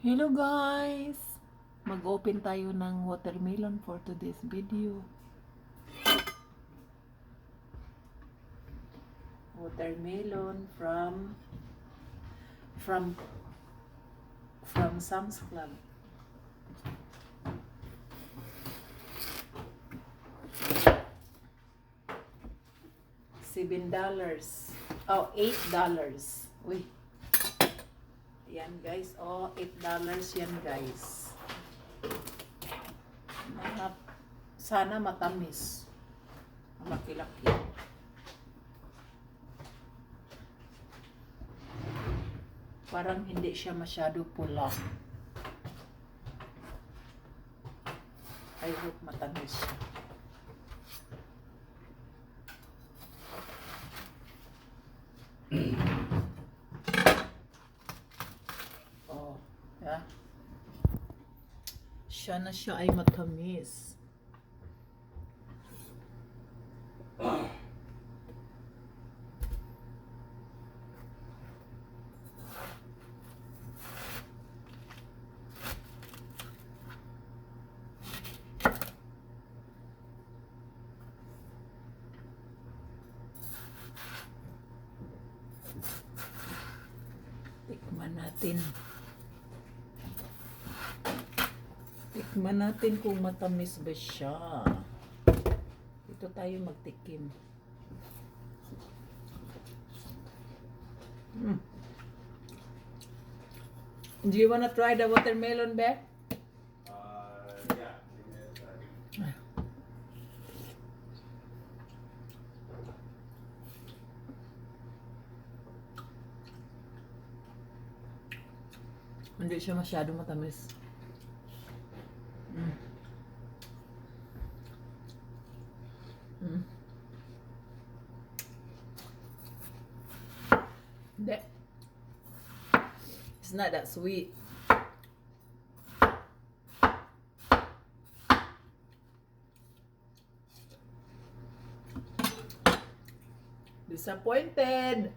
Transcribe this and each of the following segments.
Hello guys! Mag-open tayo ng watermelon for today's video. Watermelon from Sam's Club. $7. Oh, $8. Uy. Yan guys. Oh, $8 yan guys. Sana matamis. Laki-laki. Parang hindi siya masyado pula. I hope matamis siya. Oh, yeah. Sana siya ay matamis. Tikman natin. Tikman natin kung matamis ba siya. Dito tayo magtikim. Do you wanna try the watermelon, Beck? Yeah. Hindi siya masyadong matamis. Hindi. It's not that sweet. Disappointed.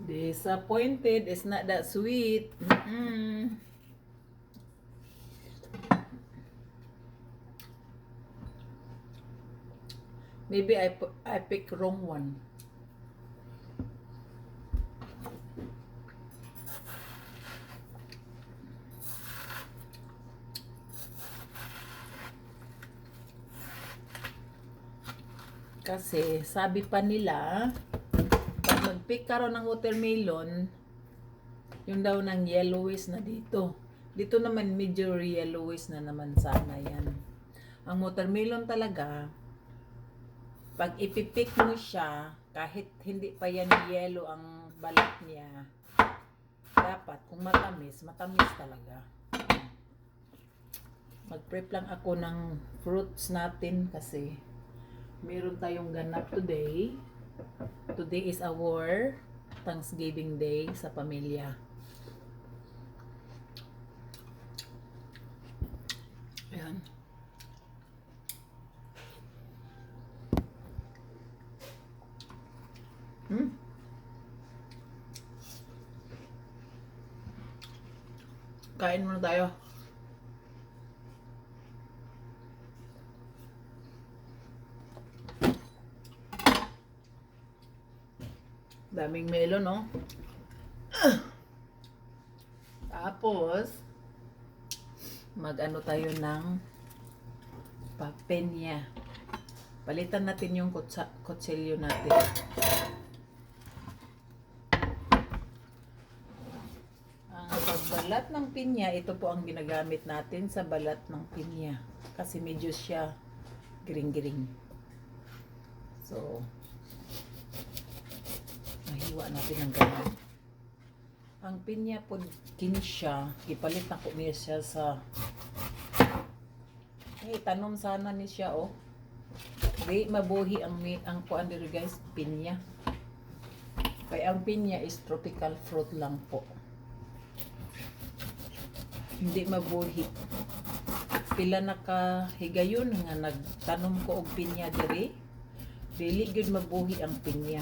Disappointed. It's not that sweet. Maybe I pick wrong one. Kasi sabi pa nila, pag mag-pick ka raw ng watermelon, yung daw ng yellowish na dito. Dito naman medyo yellowish na naman sana yan. Ang watermelon talaga, pag ipipick mo siya, kahit hindi pa yan yellow ang balat niya, dapat kung matamis, matamis talaga. Mag-prep lang ako ng fruits natin kasi meron tayong ganap today. Today is our Thanksgiving Day sa pamilya. Ayan. Kain muna tayo. Daming melon, no? Tapos, mag-ano tayo ng papenya. Palitan natin yung kutsilyo natin. Ang pagbalat ng pinya, ito po ang ginagamit natin sa balat ng pinya. Kasi medyo siya giring-giring. So, mahiwa natin ang ganun. Ang pinya po kinsya, ipalit na ko niya siya sa tanom sana ni siya, oh. Di mabuhi ang kuan diri guys, pinya. Kaya ang pinya is tropical fruit lang po. Hindi mabuhi. Pila nakahigayon nga nagtanom ko og pinya diri. Dili gyud mabuhi ang pinya.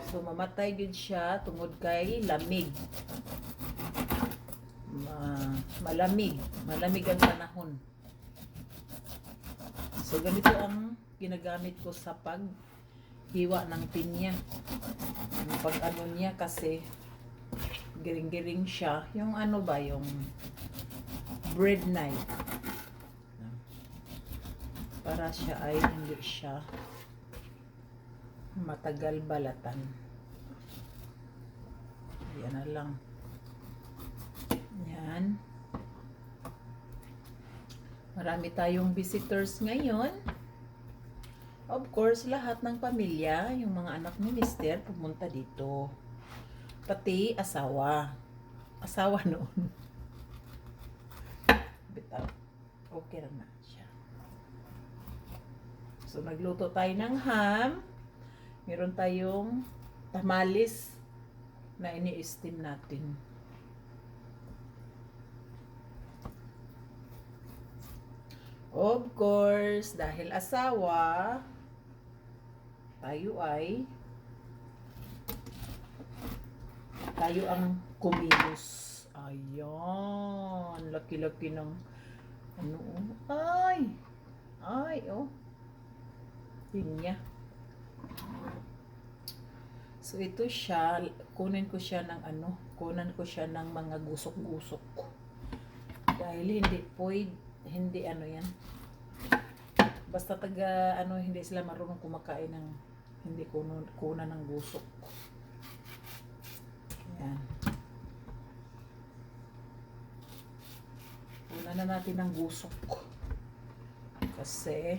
So mamatay gyud siya tungod kay lamig. Malamig ang panahon. So ganito ang ginagamit ko sa paghiwa ng pinya. Yung pag ano niya kasi giring-giring siya. Yung ano ba, yung bread knife. Para siya ay hindi siya matagal balatan. Yan na lang. Yan. Marami tayong visitors ngayon. Of course, lahat ng pamilya, yung mga anak ni Mister, pumunta dito. Pati asawa. Asawa noon. Bitaw. Okay na siya. So, nagluto tayo ng ham. Meron tayong tamales na ini-steam natin. Of course, dahil asawa, tayo ang kumilos. Ayan, laki-laki ng ano, oh, pinya. So ito siya, kunin ko siya ng mga gusok-gusok. Dahil hindi ano yan. Basta hindi sila marunong kumakain ng hindi kunan ng gusok. Yan. Kunan na natin ng gusok. Kasi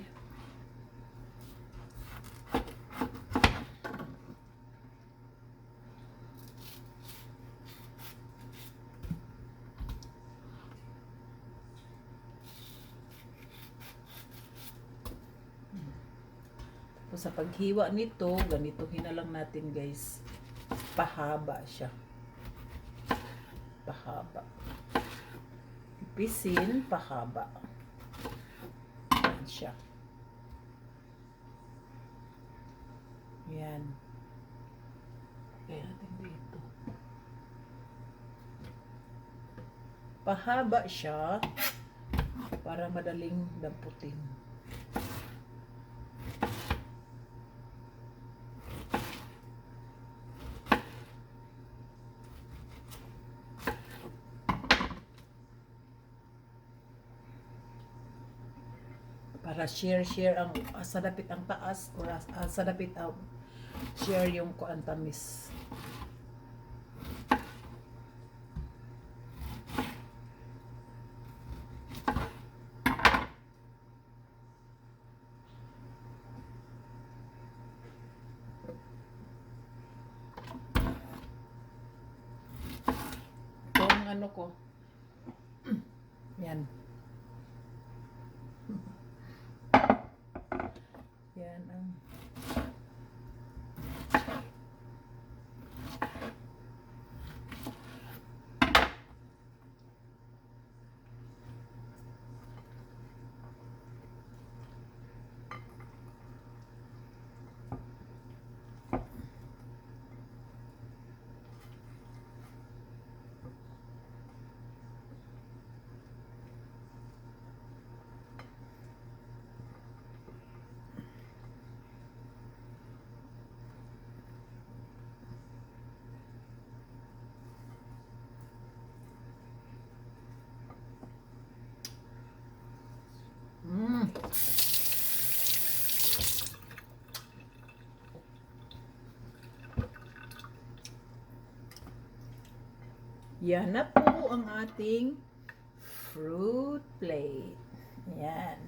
sa paghiwa nito, ganituhin na lang natin guys. Pahaba siya. Pahaba. Ipisin, pahaba. Yan siya. Yan. Kaya natin dito. Pahaba siya para madaling damputin. Para share ang sa dapit ang taas o sa dapit ang share yung kuantamis. Ito ang ano ko. Yan. Yan ang Yan na po ang ating fruit plate. Yan.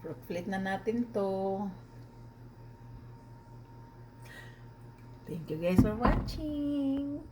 Fruit plate na natin to. Thank you guys for watching.